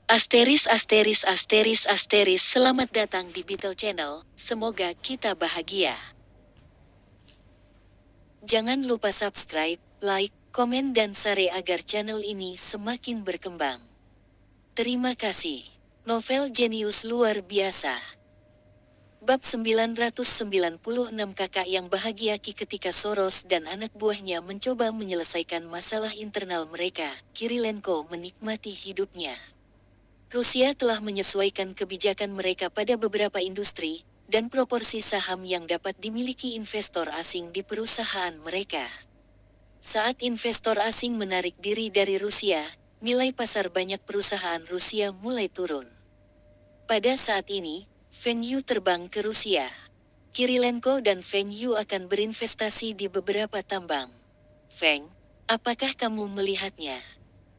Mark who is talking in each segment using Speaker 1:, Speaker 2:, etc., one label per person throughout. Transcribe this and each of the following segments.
Speaker 1: Asteris asteris asteris asteris, selamat datang di Beetle Channel, semoga kita bahagia. Jangan lupa subscribe, like, komen dan share agar channel ini semakin berkembang. Terima kasih. Novel jenius luar biasa. Bab 996, kakak yang bahagia. Ketika Soros dan anak buahnya mencoba menyelesaikan masalah internal mereka, Kirilenko menikmati hidupnya. Rusia telah menyesuaikan kebijakan mereka pada beberapa industri, dan proporsi saham yang dapat dimiliki investor asing di perusahaan mereka. Saat investor asing menarik diri dari Rusia, nilai pasar banyak perusahaan Rusia mulai turun. Pada saat ini, Feng Yu terbang ke Rusia. Kirilenko dan Feng Yu akan berinvestasi di beberapa tambang. Feng, apakah kamu melihatnya?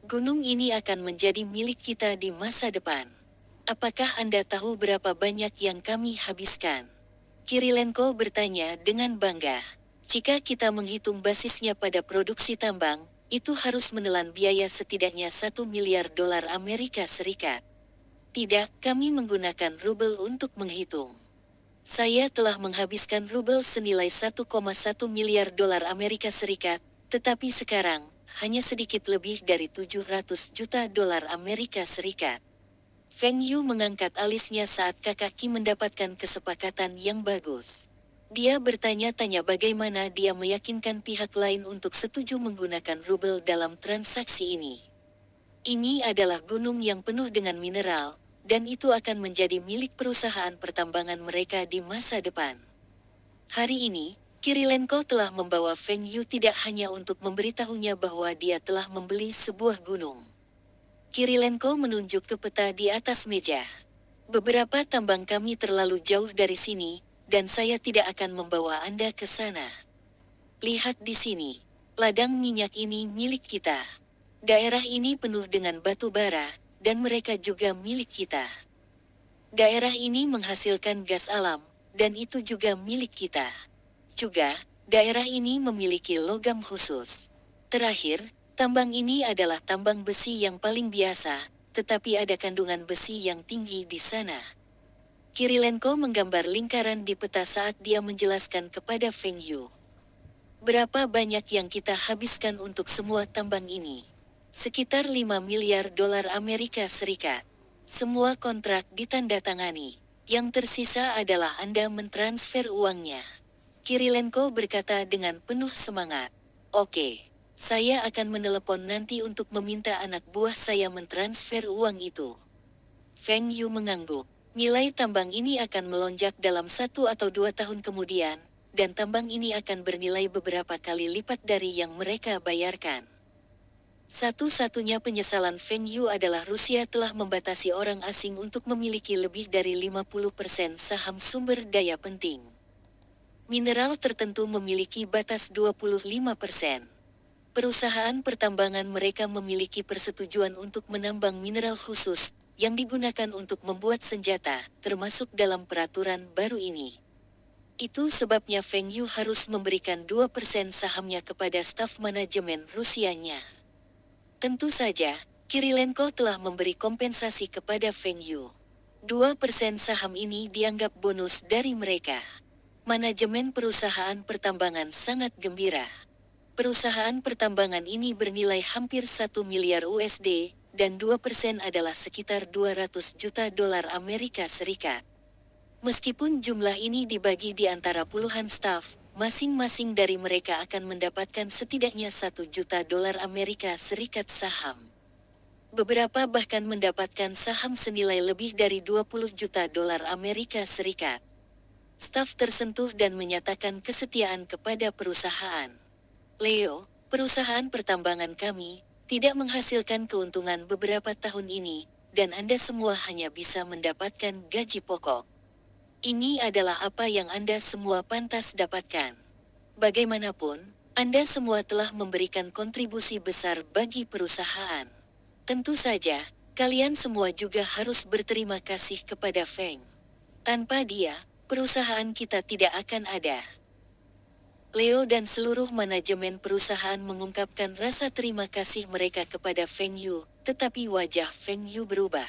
Speaker 1: Gunung ini akan menjadi milik kita di masa depan. Apakah Anda tahu berapa banyak yang kami habiskan? Kirilenko bertanya dengan bangga. Jika kita menghitung basisnya pada produksi tambang, itu harus menelan biaya setidaknya 1 miliar dolar Amerika Serikat. Tidak, kami menggunakan rubel untuk menghitung. Saya telah menghabiskan rubel senilai 1,1 miliar dolar Amerika Serikat, tetapi sekarang, hanya sedikit lebih dari 700 juta dolar Amerika Serikat. Feng Yu mengangkat alisnya saat kakak Ki mendapatkan kesepakatan yang bagus. Dia bertanya-tanya bagaimana dia meyakinkan pihak lain untuk setuju menggunakan rubel dalam transaksi ini. Ini adalah gunung yang penuh dengan mineral, dan itu akan menjadi milik perusahaan pertambangan mereka di masa depan. Hari ini, Kirilenko telah membawa Feng Yu tidak hanya untuk memberitahunya bahwa dia telah membeli sebuah gunung. Kirilenko menunjuk ke peta di atas meja. Beberapa tambang kami terlalu jauh dari sini, dan saya tidak akan membawa Anda ke sana. Lihat di sini, ladang minyak ini milik kita. Daerah ini penuh dengan batu bara, dan mereka juga milik kita. Daerah ini menghasilkan gas alam, dan itu juga milik kita. Juga, daerah ini memiliki logam khusus. Terakhir, tambang ini adalah tambang besi yang paling biasa, tetapi ada kandungan besi yang tinggi di sana. Kirilenko menggambar lingkaran di peta saat dia menjelaskan kepada Feng Yu. Berapa banyak yang kita habiskan untuk semua tambang ini? Sekitar 5 miliar dolar Amerika Serikat. Semua kontrak ditandatangani. Yang tersisa adalah Anda mentransfer uangnya. Kirilenko berkata dengan penuh semangat. Oke, saya akan menelepon nanti untuk meminta anak buah saya mentransfer uang itu. Feng Yu mengangguk. Nilai tambang ini akan melonjak dalam 1 atau 2 tahun kemudian, dan tambang ini akan bernilai beberapa kali lipat dari yang mereka bayarkan. Satu-satunya penyesalan Feng Yu adalah Rusia telah membatasi orang asing untuk memiliki lebih dari 50% saham sumber daya penting. Mineral tertentu memiliki batas 25%. Perusahaan pertambangan mereka memiliki persetujuan untuk menambang mineral khusus, yang digunakan untuk membuat senjata, termasuk dalam peraturan baru ini. Itu sebabnya Feng Yu harus memberikan 2% sahamnya kepada staf manajemen Rusianya. Tentu saja, Kirilenko telah memberi kompensasi kepada Feng Yu. 2% saham ini dianggap bonus dari mereka. Manajemen perusahaan pertambangan sangat gembira. Perusahaan pertambangan ini bernilai hampir 1 miliar USD, dan 2% adalah sekitar 200 juta dolar Amerika Serikat. Meskipun jumlah ini dibagi di antara puluhan staf, masing-masing dari mereka akan mendapatkan setidaknya 1 juta dolar Amerika Serikat saham. Beberapa bahkan mendapatkan saham senilai lebih dari 20 juta dolar Amerika Serikat. Staf tersentuh dan menyatakan kesetiaan kepada perusahaan. Leo, perusahaan pertambangan kami, tidak menghasilkan keuntungan beberapa tahun ini, dan Anda semua hanya bisa mendapatkan gaji pokok. Ini adalah apa yang Anda semua pantas dapatkan. Bagaimanapun, Anda semua telah memberikan kontribusi besar bagi perusahaan. Tentu saja, kalian semua juga harus berterima kasih kepada Feng. Tanpa dia, perusahaan kita tidak akan ada. Leo dan seluruh manajemen perusahaan mengungkapkan rasa terima kasih mereka kepada Feng Yu, tetapi wajah Feng Yu berubah.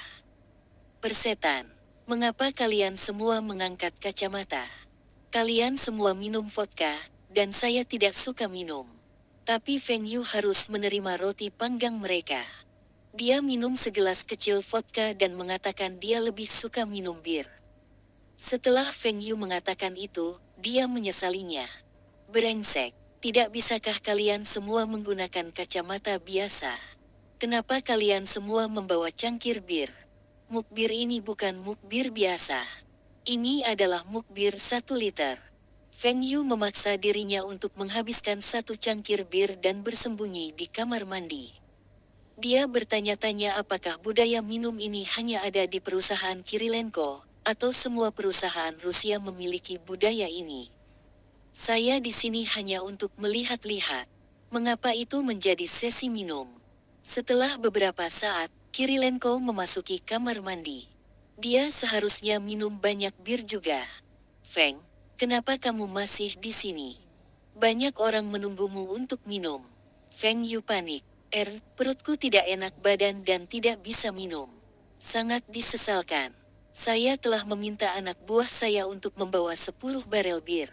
Speaker 1: Persetan, mengapa kalian semua mengangkat kacamata? Kalian semua minum vodka, dan saya tidak suka minum. Tapi Feng Yu harus menerima roti panggang mereka. Dia minum segelas kecil vodka dan mengatakan dia lebih suka minum bir. Setelah Feng Yu mengatakan itu, dia menyesalinya. Brengsek, tidak bisakah kalian semua menggunakan kacamata biasa? Kenapa kalian semua membawa cangkir bir? Mukbir ini bukan mukbir biasa. Ini adalah mukbir 1 liter. Feng Yu memaksa dirinya untuk menghabiskan 1 cangkir bir dan bersembunyi di kamar mandi. Dia bertanya-tanya apakah budaya minum ini hanya ada di perusahaan Kirilenko, atau semua perusahaan Rusia memiliki budaya ini. Saya di sini hanya untuk melihat-lihat. Mengapa itu menjadi sesi minum? Setelah beberapa saat, Kirilenko memasuki kamar mandi. Dia seharusnya minum banyak bir juga. Feng, kenapa kamu masih di sini? Banyak orang menunggumu untuk minum. Feng Yu panik. Perutku tidak enak badan dan tidak bisa minum. Sangat disesalkan. Saya telah meminta anak buah saya untuk membawa 10 barel bir.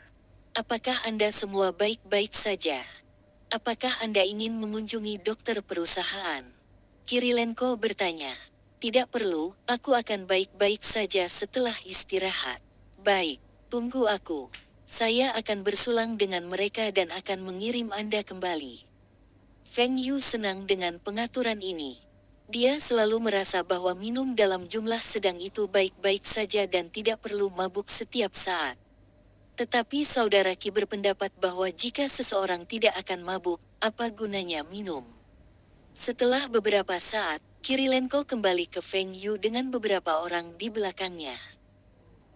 Speaker 1: Apakah Anda semua baik-baik saja? Apakah Anda ingin mengunjungi dokter perusahaan? Kirilenko bertanya. Tidak perlu, aku akan baik-baik saja setelah istirahat. Baik, tunggu aku. Saya akan bersulang dengan mereka dan akan mengirim Anda kembali. Feng Yu senang dengan pengaturan ini. Dia selalu merasa bahwa minum dalam jumlah sedang itu baik-baik saja dan tidak perlu mabuk setiap saat. Tetapi saudara Qi berpendapat bahwa jika seseorang tidak akan mabuk, apa gunanya minum? Setelah beberapa saat, Kirilenko kembali ke Feng Yu dengan beberapa orang di belakangnya.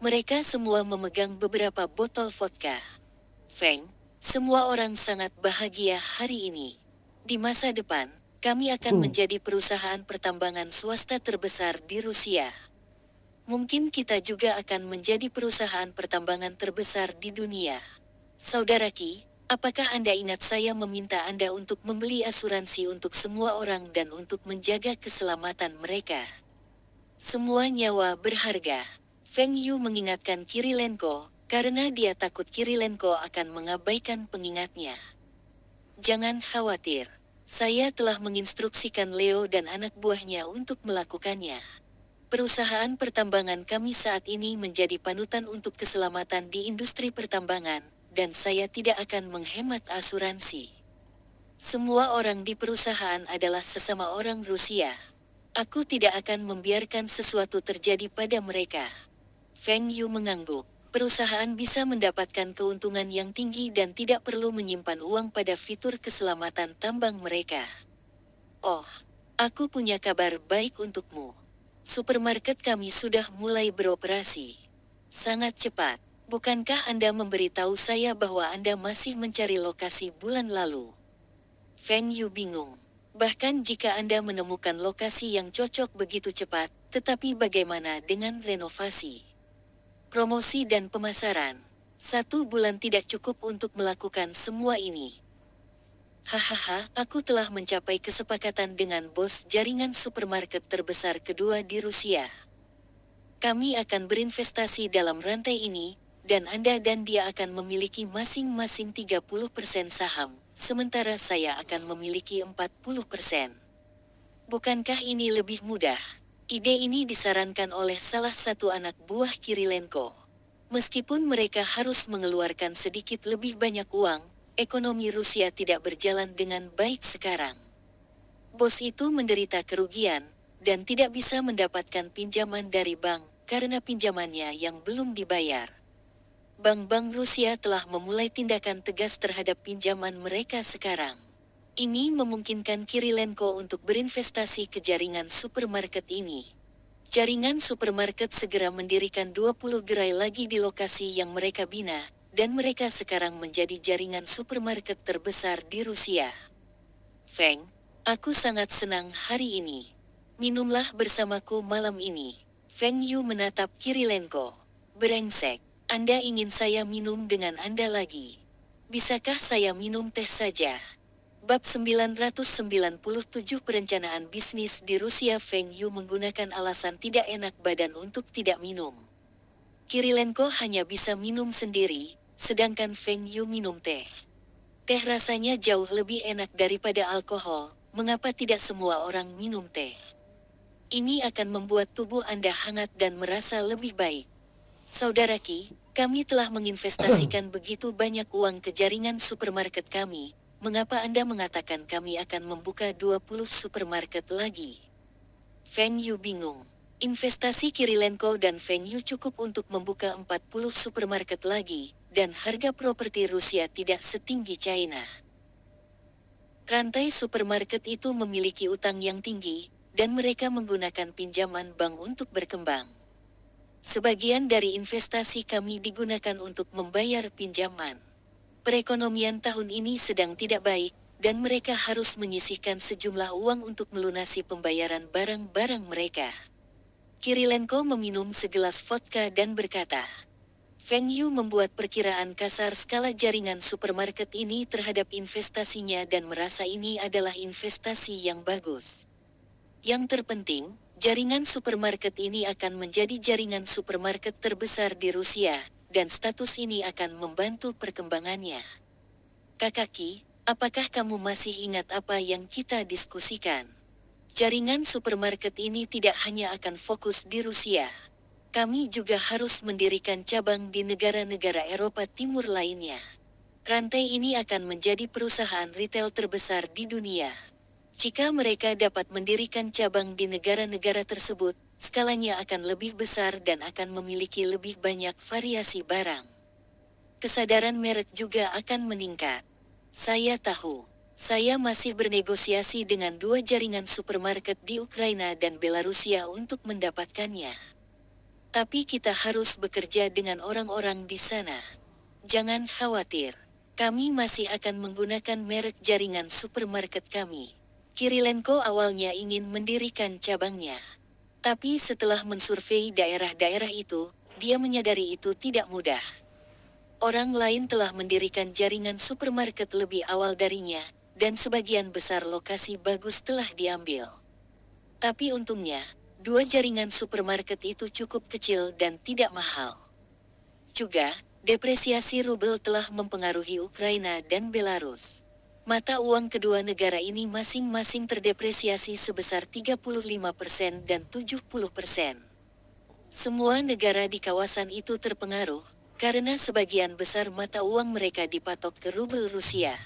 Speaker 1: Mereka semua memegang beberapa botol vodka. Feng, semua orang sangat bahagia hari ini. Di masa depan, kami akan menjadi perusahaan pertambangan swasta terbesar di Rusia. Mungkin kita juga akan menjadi perusahaan pertambangan terbesar di dunia. Saudara Qi, apakah Anda ingat saya meminta Anda untuk membeli asuransi untuk semua orang dan untuk menjaga keselamatan mereka? Semua nyawa berharga. Feng Yu mengingatkan Kirilenko, karena dia takut Kirilenko akan mengabaikan pengingatnya. Jangan khawatir. Saya telah menginstruksikan Leo dan anak buahnya untuk melakukannya. Perusahaan pertambangan kami saat ini menjadi panutan untuk keselamatan di industri pertambangan, dan saya tidak akan menghemat asuransi. Semua orang di perusahaan adalah sesama orang Rusia. Aku tidak akan membiarkan sesuatu terjadi pada mereka. Feng Yu mengangguk. Perusahaan bisa mendapatkan keuntungan yang tinggi dan tidak perlu menyimpan uang pada fitur keselamatan tambang mereka. Oh, aku punya kabar baik untukmu. Supermarket kami sudah mulai beroperasi. Sangat cepat. Bukankah Anda memberitahu saya bahwa Anda masih mencari lokasi bulan lalu? Feng Yu bingung. Bahkan jika Anda menemukan lokasi yang cocok begitu cepat, tetapi bagaimana dengan renovasi? Promosi dan pemasaran. 1 bulan tidak cukup untuk melakukan semua ini. Hahaha, aku telah mencapai kesepakatan dengan bos jaringan supermarket terbesar kedua di Rusia. Kami akan berinvestasi dalam rantai ini, dan Anda dan dia akan memiliki masing-masing 30% saham, sementara saya akan memiliki 40%. Bukankah ini lebih mudah? Ide ini disarankan oleh salah satu anak buah Kirilenko. Meskipun mereka harus mengeluarkan sedikit lebih banyak uang, ekonomi Rusia tidak berjalan dengan baik sekarang. Bos itu menderita kerugian, dan tidak bisa mendapatkan pinjaman dari bank, karena pinjamannya yang belum dibayar. Bank-bank Rusia telah memulai tindakan tegas terhadap pinjaman mereka sekarang. Ini memungkinkan Kirilenko untuk berinvestasi ke jaringan supermarket ini. Jaringan supermarket segera mendirikan 20 gerai lagi di lokasi yang mereka bina, dan mereka sekarang menjadi jaringan supermarket terbesar di Rusia. Feng, aku sangat senang hari ini. Minumlah bersamaku malam ini. Feng Yu menatap Kirilenko. Brengsek, Anda ingin saya minum dengan Anda lagi. Bisakah saya minum teh saja? Bab 997 Perencanaan Bisnis di Rusia. Feng Yu menggunakan alasan tidak enak badan untuk tidak minum. Kirilenko hanya bisa minum sendiri, sedangkan Feng Yu minum teh. Teh rasanya jauh lebih enak daripada alkohol, mengapa tidak semua orang minum teh? Ini akan membuat tubuh Anda hangat dan merasa lebih baik. Saudara Ki, kami telah menginvestasikan begitu banyak uang ke jaringan supermarket kami, mengapa Anda mengatakan kami akan membuka 20 supermarket lagi? Feng Yu bingung. Investasi Kirilenko dan Feng Yu cukup untuk membuka 40 supermarket lagi, dan harga properti Rusia tidak setinggi China. Rantai supermarket itu memiliki utang yang tinggi, dan mereka menggunakan pinjaman bank untuk berkembang. Sebagian dari investasi kami digunakan untuk membayar pinjaman. Perekonomian tahun ini sedang tidak baik, dan mereka harus menyisihkan sejumlah uang untuk melunasi pembayaran barang-barang mereka. Kirilenko meminum segelas vodka dan berkata, Feng Yu membuat perkiraan kasar skala jaringan supermarket ini terhadap investasinya dan merasa ini adalah investasi yang bagus. Yang terpenting, jaringan supermarket ini akan menjadi jaringan supermarket terbesar di Rusia, dan status ini akan membantu perkembangannya. Kakak Ki, apakah kamu masih ingat apa yang kita diskusikan? Jaringan supermarket ini tidak hanya akan fokus di Rusia. Kami juga harus mendirikan cabang di negara-negara Eropa Timur lainnya. Rantai ini akan menjadi perusahaan retail terbesar di dunia. Jika mereka dapat mendirikan cabang di negara-negara tersebut, skalanya akan lebih besar dan akan memiliki lebih banyak variasi barang. Kesadaran merek juga akan meningkat. Saya tahu. Saya masih bernegosiasi dengan 2 jaringan supermarket di Ukraina dan Belarusia untuk mendapatkannya. Tapi kita harus bekerja dengan orang-orang di sana. Jangan khawatir. Kami masih akan menggunakan merek jaringan supermarket kami. Kirilenko awalnya ingin mendirikan cabangnya. Tapi setelah mensurvei daerah-daerah itu, dia menyadari itu tidak mudah. Orang lain telah mendirikan jaringan supermarket lebih awal darinya, dan sebagian besar lokasi bagus telah diambil. Tapi untungnya, 2 jaringan supermarket itu cukup kecil dan tidak mahal. Juga, depresiasi rubel telah mempengaruhi Ukraina dan Belarus. Mata uang kedua negara ini masing-masing terdepresiasi sebesar 35% dan 70%. Semua negara di kawasan itu terpengaruh, karena sebagian besar mata uang mereka dipatok ke rubel Rusia.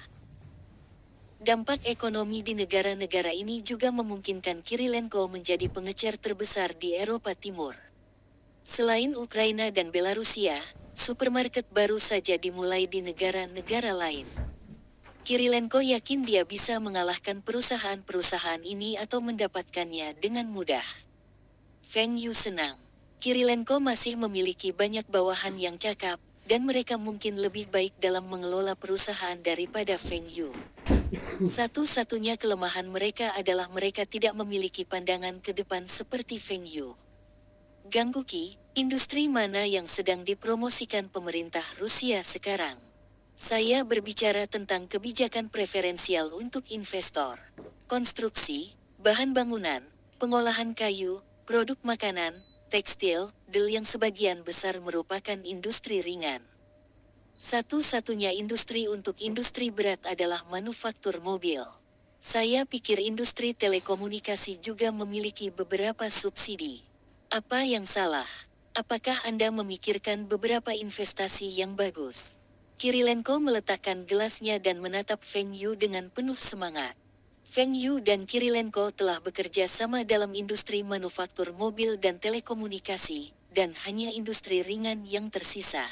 Speaker 1: Dampak ekonomi di negara-negara ini juga memungkinkan Kirilenko menjadi pengecer terbesar di Eropa Timur. Selain Ukraina dan Belarusia, supermarket baru saja dimulai di negara-negara lain. Kirilenko yakin dia bisa mengalahkan perusahaan-perusahaan ini atau mendapatkannya dengan mudah. Feng Yu senang. Kirilenko masih memiliki banyak bawahan yang cakap, dan mereka mungkin lebih baik dalam mengelola perusahaan daripada Feng Yu. Satu-satunya kelemahan mereka adalah mereka tidak memiliki pandangan ke depan seperti Feng Yu. Ganggu Ki, industri mana yang sedang dipromosikan pemerintah Rusia sekarang? Saya berbicara tentang kebijakan preferensial untuk investor. Konstruksi, bahan bangunan, pengolahan kayu, produk makanan, tekstil, yang sebagian besar merupakan industri ringan. Satu-satunya industri untuk industri berat adalah manufaktur mobil. Saya pikir industri telekomunikasi juga memiliki beberapa subsidi. Apa yang salah? Apakah Anda memikirkan beberapa investasi yang bagus? Kirilenko meletakkan gelasnya dan menatap Feng Yu dengan penuh semangat. Feng Yu dan Kirilenko telah bekerja sama dalam industri manufaktur mobil dan telekomunikasi, dan hanya industri ringan yang tersisa.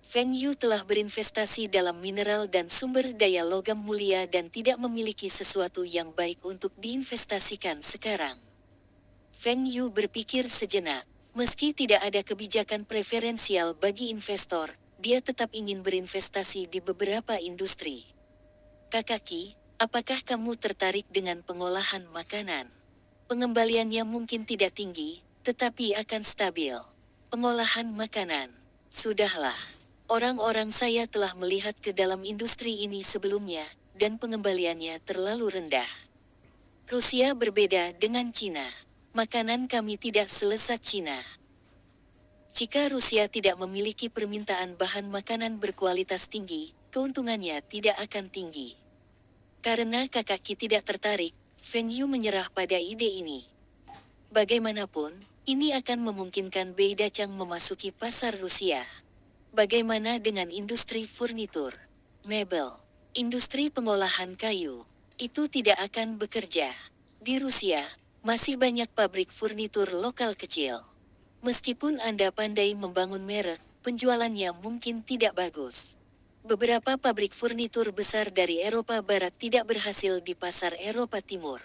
Speaker 1: Feng Yu telah berinvestasi dalam mineral dan sumber daya logam mulia dan tidak memiliki sesuatu yang baik untuk diinvestasikan sekarang. Feng Yu berpikir sejenak. Meski tidak ada kebijakan preferensial bagi investor, dia tetap ingin berinvestasi di beberapa industri. Kakak Ki, apakah kamu tertarik dengan pengolahan makanan? Pengembaliannya mungkin tidak tinggi, tetapi akan stabil. Pengolahan makanan. Sudahlah. Orang-orang saya telah melihat ke dalam industri ini sebelumnya, dan pengembaliannya terlalu rendah. Rusia berbeda dengan Cina. Makanan kami tidak selesat Cina. Jika Rusia tidak memiliki permintaan bahan makanan berkualitas tinggi, keuntungannya tidak akan tinggi. Karena kakak Ki tidak tertarik, Feng Yu menyerah pada ide ini. Bagaimanapun, ini akan memungkinkan Bei Dachang memasuki pasar Rusia. Bagaimana dengan industri furnitur, mebel, industri pengolahan kayu? Itu tidak akan bekerja. Di Rusia, masih banyak pabrik furnitur lokal kecil. Meskipun Anda pandai membangun merek, penjualannya mungkin tidak bagus. Beberapa pabrik furnitur besar dari Eropa Barat tidak berhasil di pasar Eropa Timur.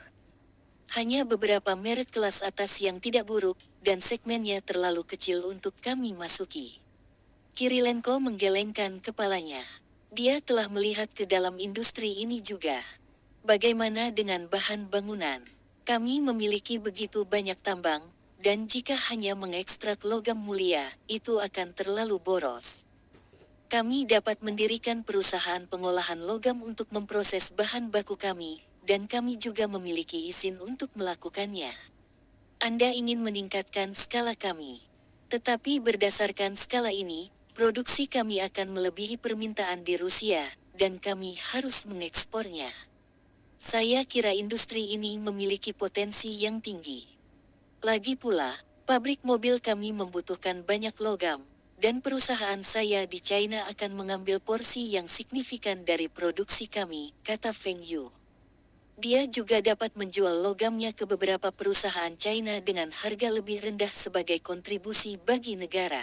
Speaker 1: Hanya beberapa merek kelas atas yang tidak buruk, dan segmennya terlalu kecil untuk kami masuki. Kirilenko menggelengkan kepalanya. Dia telah melihat ke dalam industri ini juga. Bagaimana dengan bahan bangunan? Kami memiliki begitu banyak tambang, dan jika hanya mengekstrak logam mulia, itu akan terlalu boros. Kami dapat mendirikan perusahaan pengolahan logam untuk memproses bahan baku kami, dan kami juga memiliki izin untuk melakukannya. Anda ingin meningkatkan skala kami. Tetapi berdasarkan skala ini, produksi kami akan melebihi permintaan di Rusia, dan kami harus mengekspornya. Saya kira industri ini memiliki potensi yang tinggi. Lagi pula, pabrik mobil kami membutuhkan banyak logam, dan perusahaan saya di China akan mengambil porsi yang signifikan dari produksi kami, kata Feng Yu. Dia juga dapat menjual logamnya ke beberapa perusahaan China dengan harga lebih rendah sebagai kontribusi bagi negara.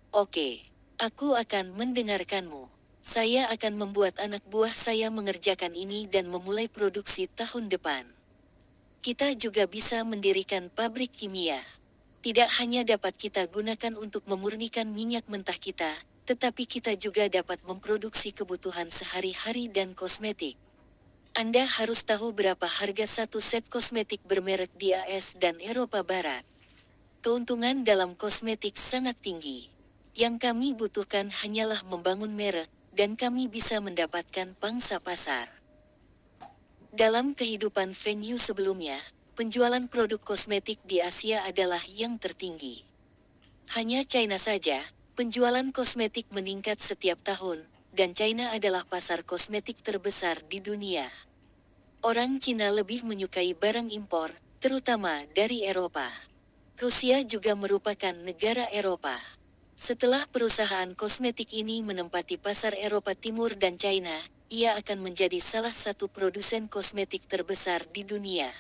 Speaker 1: Oke, aku akan mendengarkanmu. Saya akan membuat anak buah saya mengerjakan ini dan memulai produksi tahun depan. Kita juga bisa mendirikan pabrik kimia. Tidak hanya dapat kita gunakan untuk memurnikan minyak mentah kita, tetapi kita juga dapat memproduksi kebutuhan sehari-hari dan kosmetik. Anda harus tahu berapa harga satu set kosmetik bermerek di AS dan Eropa Barat. Keuntungan dalam kosmetik sangat tinggi. Yang kami butuhkan hanyalah membangun merek, dan kami bisa mendapatkan pangsa pasar. Dalam kehidupan Feng Yu sebelumnya, penjualan produk kosmetik di Asia adalah yang tertinggi. Hanya China saja, penjualan kosmetik meningkat setiap tahun, dan China adalah pasar kosmetik terbesar di dunia. Orang Cina lebih menyukai barang impor, terutama dari Eropa. Rusia juga merupakan negara Eropa. Setelah perusahaan kosmetik ini menempati pasar Eropa Timur dan China, ia akan menjadi salah satu produsen kosmetik terbesar di dunia.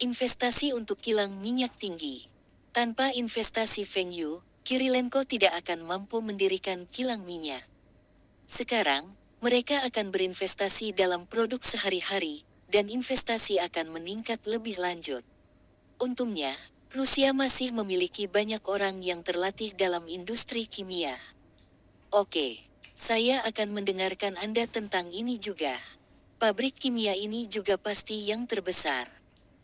Speaker 1: Investasi untuk kilang minyak tinggi. Tanpa investasi Feng Yu, Kirilenko tidak akan mampu mendirikan kilang minyak. Sekarang, mereka akan berinvestasi dalam produk sehari-hari, dan investasi akan meningkat lebih lanjut. Untungnya, Rusia masih memiliki banyak orang yang terlatih dalam industri kimia. Oke, saya akan mendengarkan Anda tentang ini juga. Pabrik kimia ini juga pasti yang terbesar.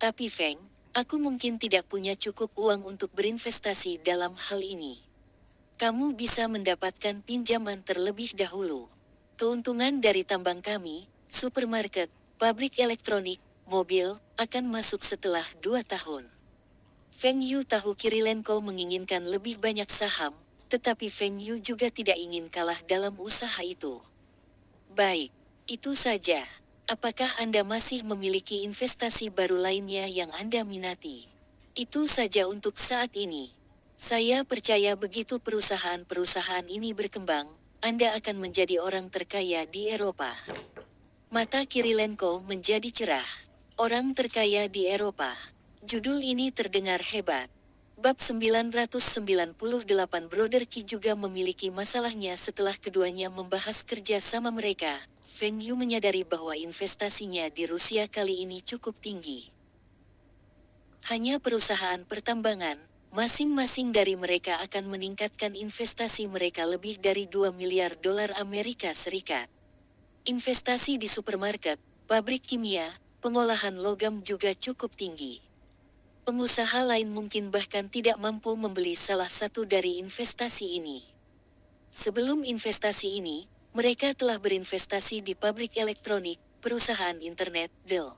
Speaker 1: Tapi Feng, aku mungkin tidak punya cukup uang untuk berinvestasi dalam hal ini. Kamu bisa mendapatkan pinjaman terlebih dahulu. Keuntungan dari tambang kami, supermarket, pabrik elektronik, mobil, akan masuk setelah 2 tahun. Feng Yu tahu Kirilenko menginginkan lebih banyak saham, tetapi Feng Yu juga tidak ingin kalah dalam usaha itu. Baik, itu saja. Apakah Anda masih memiliki investasi baru lainnya yang Anda minati? Itu saja untuk saat ini. Saya percaya begitu perusahaan-perusahaan ini berkembang, Anda akan menjadi orang terkaya di Eropa. Mata Kirilenko menjadi cerah. Orang terkaya di Eropa. Judul ini terdengar hebat. Bab 998 Brother Ki juga memiliki masalahnya setelah keduanya membahas kerja sama mereka. Feng Yu menyadari bahwa investasinya di Rusia kali ini cukup tinggi. Hanya perusahaan pertambangan, masing-masing dari mereka akan meningkatkan investasi mereka lebih dari 2 miliar dolar Amerika Serikat. Investasi di supermarket, pabrik kimia, pengolahan logam juga cukup tinggi. Pengusaha lain mungkin bahkan tidak mampu membeli salah satu dari investasi ini. Sebelum investasi ini, mereka telah berinvestasi di pabrik elektronik, perusahaan internet, Dell.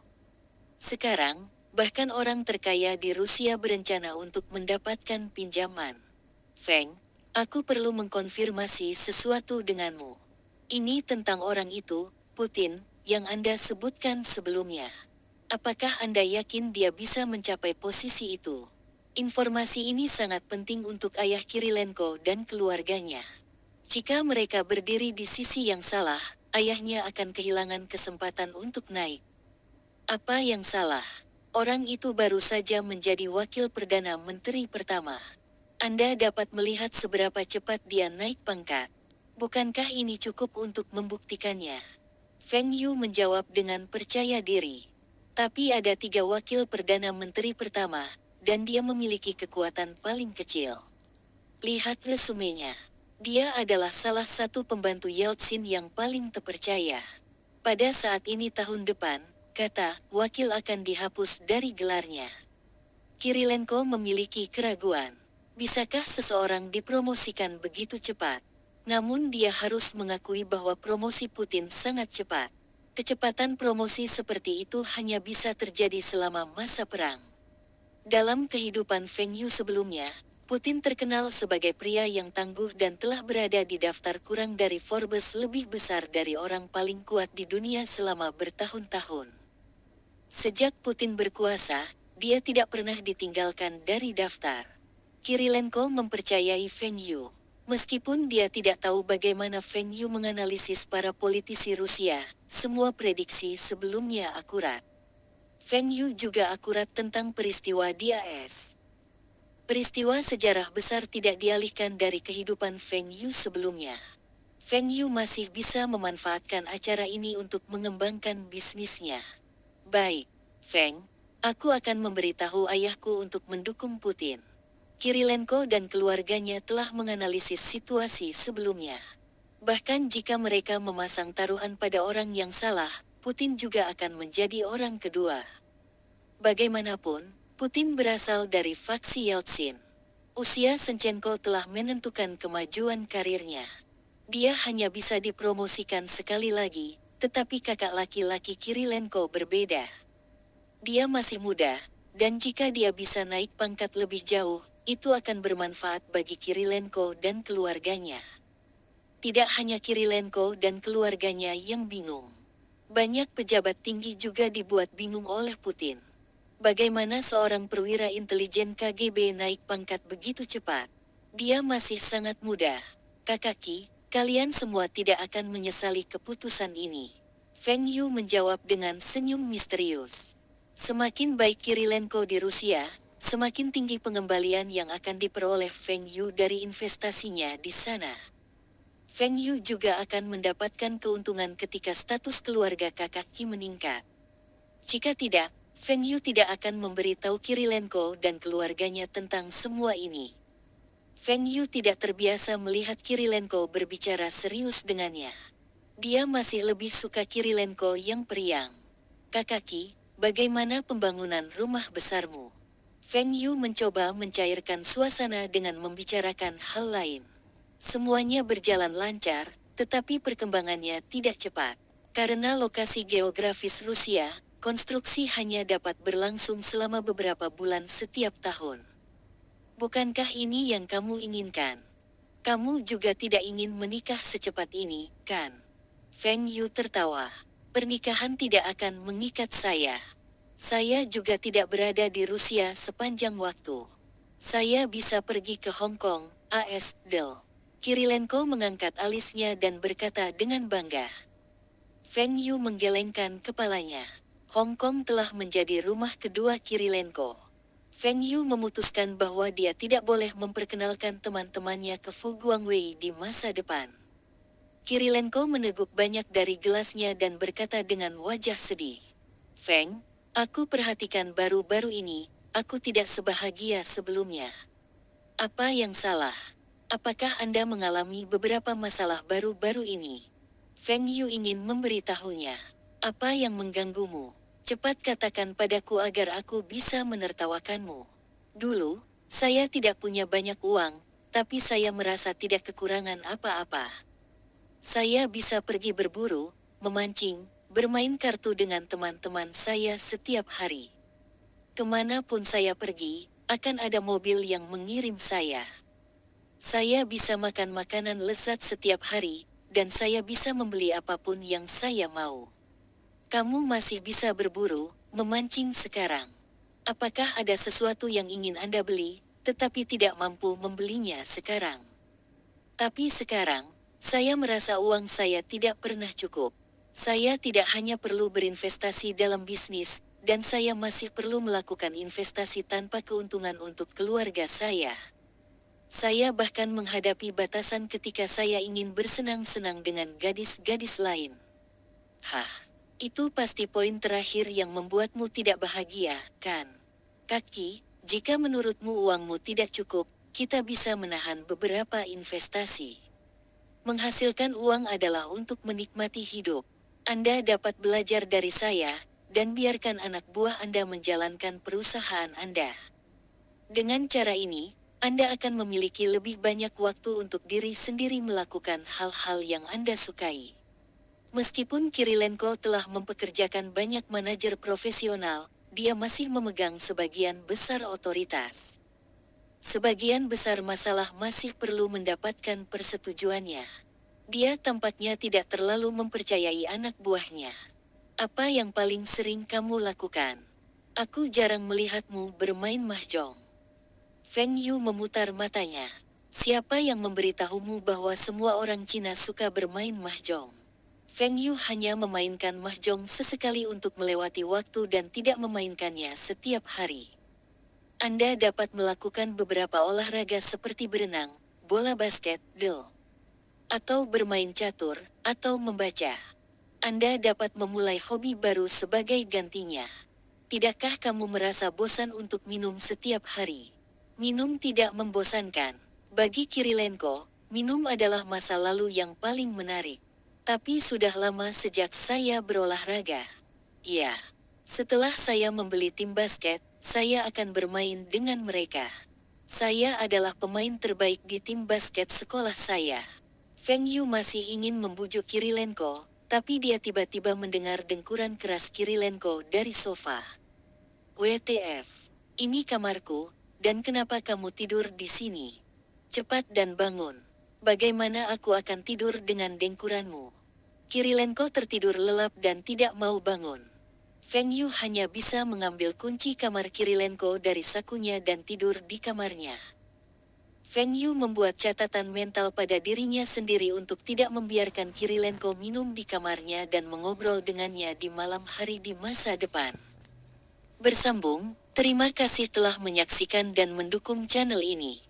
Speaker 1: Sekarang, bahkan orang terkaya di Rusia berencana untuk mendapatkan pinjaman. Feng, aku perlu mengkonfirmasi sesuatu denganmu. Ini tentang orang itu, Putin, yang Anda sebutkan sebelumnya. Apakah Anda yakin dia bisa mencapai posisi itu? Informasi ini sangat penting untuk ayah Kirilenko dan keluarganya. Jika mereka berdiri di sisi yang salah, ayahnya akan kehilangan kesempatan untuk naik. Apa yang salah? Orang itu baru saja menjadi wakil Perdana Menteri pertama. Anda dapat melihat seberapa cepat dia naik pangkat. Bukankah ini cukup untuk membuktikannya? Feng Yu menjawab dengan percaya diri. Tapi ada 3 wakil Perdana Menteri pertama, dan dia memiliki kekuatan paling kecil. Lihat resumenya. Dia adalah salah satu pembantu Yeltsin yang paling terpercaya. Pada saat ini tahun depan, kata wakil akan dihapus dari gelarnya. Kirilenko memiliki keraguan. Bisakah seseorang dipromosikan begitu cepat? Namun dia harus mengakui bahwa promosi Putin sangat cepat. Kecepatan promosi seperti itu hanya bisa terjadi selama masa perang. Dalam kehidupan Feng Yu sebelumnya, Putin terkenal sebagai pria yang tangguh dan telah berada di daftar kurang dari Forbes lebih besar dari orang paling kuat di dunia selama bertahun-tahun. Sejak Putin berkuasa, dia tidak pernah ditinggalkan dari daftar. Kirilenko mempercayai Feng Yu. Meskipun dia tidak tahu bagaimana Feng Yu menganalisis para politisi Rusia, semua prediksi sebelumnya akurat. Feng Yu juga akurat tentang peristiwa di AS. Peristiwa sejarah besar tidak dialihkan dari kehidupan Feng Yu sebelumnya. Feng Yu masih bisa memanfaatkan acara ini untuk mengembangkan bisnisnya. Baik, Feng, aku akan memberitahu ayahku untuk mendukung Putin. Kirilenko dan keluarganya telah menganalisis situasi sebelumnya. Bahkan jika mereka memasang taruhan pada orang yang salah, Putin juga akan menjadi orang kedua. Bagaimanapun, Putin berasal dari faksi Yeltsin. Usia Senchenko telah menentukan kemajuan karirnya. Dia hanya bisa dipromosikan sekali lagi, tetapi kakak laki-laki Kirilenko berbeda. Dia masih muda, dan jika dia bisa naik pangkat lebih jauh, itu akan bermanfaat bagi Kirilenko dan keluarganya. Tidak hanya Kirilenko dan keluarganya yang bingung. Banyak pejabat tinggi juga dibuat bingung oleh Putin. Bagaimana seorang perwira intelijen KGB naik pangkat begitu cepat? Dia masih sangat muda. Kakaki, kalian semua tidak akan menyesali keputusan ini. Feng Yu menjawab dengan senyum misterius. Semakin baik Kirilenko di Rusia, semakin tinggi pengembalian yang akan diperoleh Feng Yu dari investasinya di sana. Feng Yu juga akan mendapatkan keuntungan ketika status keluarga Kakaki meningkat. Jika tidak, Feng Yu tidak akan memberitahu Kirilenko dan keluarganya tentang semua ini. Feng Yu tidak terbiasa melihat Kirilenko berbicara serius dengannya. Dia masih lebih suka Kirilenko yang periang. Kakaki, bagaimana pembangunan rumah besarmu? Feng Yu mencoba mencairkan suasana dengan membicarakan hal lain. Semuanya berjalan lancar, tetapi perkembangannya tidak cepat. Karena lokasi geografis Rusia, konstruksi hanya dapat berlangsung selama beberapa bulan setiap tahun. Bukankah ini yang kamu inginkan? Kamu juga tidak ingin menikah secepat ini, kan? Feng Yu tertawa. Pernikahan tidak akan mengikat saya. Saya juga tidak berada di Rusia sepanjang waktu. Saya bisa pergi ke Hong Kong, AS, Del. Kirilenko mengangkat alisnya dan berkata dengan bangga. Feng Yu menggelengkan kepalanya. Hong Kong telah menjadi rumah kedua Kirilenko. Feng Yu memutuskan bahwa dia tidak boleh memperkenalkan teman-temannya ke Fu Guangwei di masa depan. Kirilenko meneguk banyak dari gelasnya dan berkata dengan wajah sedih. Feng, aku perhatikan baru-baru ini, aku tidak sebahagia sebelumnya. Apa yang salah? Apakah Anda mengalami beberapa masalah baru-baru ini? Feng Yu ingin memberitahunya. Apa yang mengganggumu? Cepat katakan padaku agar aku bisa menertawakanmu. Dulu, saya tidak punya banyak uang, tapi saya merasa tidak kekurangan apa-apa. Saya bisa pergi berburu, memancing, bermain kartu dengan teman-teman saya setiap hari. Kemanapun saya pergi, akan ada mobil yang mengirim saya. Saya bisa makan makanan lezat setiap hari, dan saya bisa membeli apapun yang saya mau. Kamu masih bisa berburu, memancing sekarang. Apakah ada sesuatu yang ingin Anda beli, tetapi tidak mampu membelinya sekarang? Tapi sekarang, saya merasa uang saya tidak pernah cukup. Saya tidak hanya perlu berinvestasi dalam bisnis, dan saya masih perlu melakukan investasi tanpa keuntungan untuk keluarga saya. Saya bahkan menghadapi batasan ketika saya ingin bersenang-senang dengan gadis-gadis lain. Itu pasti poin terakhir yang membuatmu tidak bahagia, kan? Kaki, jika menurutmu uangmu tidak cukup, kita bisa menahan beberapa investasi. Menghasilkan uang adalah untuk menikmati hidup. Anda dapat belajar dari saya, dan biarkan anak buah Anda menjalankan perusahaan Anda. Dengan cara ini, Anda akan memiliki lebih banyak waktu untuk diri sendiri melakukan hal-hal yang Anda sukai. Meskipun Kirilenko telah mempekerjakan banyak manajer profesional, dia masih memegang sebagian besar otoritas. Sebagian besar masalah masih perlu mendapatkan persetujuannya. Dia tampaknya tidak terlalu mempercayai anak buahnya. Apa yang paling sering kamu lakukan? Aku jarang melihatmu bermain mahjong. Feng Yu memutar matanya. Siapa yang memberitahumu bahwa semua orang Cina suka bermain mahjong? Feng Yu hanya memainkan mahjong sesekali untuk melewati waktu dan tidak memainkannya setiap hari. Anda dapat melakukan beberapa olahraga seperti berenang, bola basket, atau bermain catur, atau membaca. Anda dapat memulai hobi baru sebagai gantinya. Tidakkah kamu merasa bosan untuk minum setiap hari? Minum tidak membosankan. Bagi Kirilenko, minum adalah masa lalu yang paling menarik. Tapi sudah lama sejak saya berolahraga. Ya, setelah saya membeli tim basket, saya akan bermain dengan mereka. Saya adalah pemain terbaik di tim basket sekolah saya. Feng Yu masih ingin membujuk Kirilenko, tapi dia tiba-tiba mendengar dengkuran keras Kirilenko dari sofa. WTF, ini kamarku, dan kenapa kamu tidur di sini? Cepat dan bangun. Bagaimana aku akan tidur dengan dengkuranmu? Kirilenko tertidur lelap dan tidak mau bangun. Feng Yu hanya bisa mengambil kunci kamar Kirilenko dari sakunya dan tidur di kamarnya. Feng Yu membuat catatan mental pada dirinya sendiri untuk tidak membiarkan Kirilenko minum di kamarnya dan mengobrol dengannya di malam hari di masa depan. Bersambung, terima kasih telah menyaksikan dan mendukung channel ini.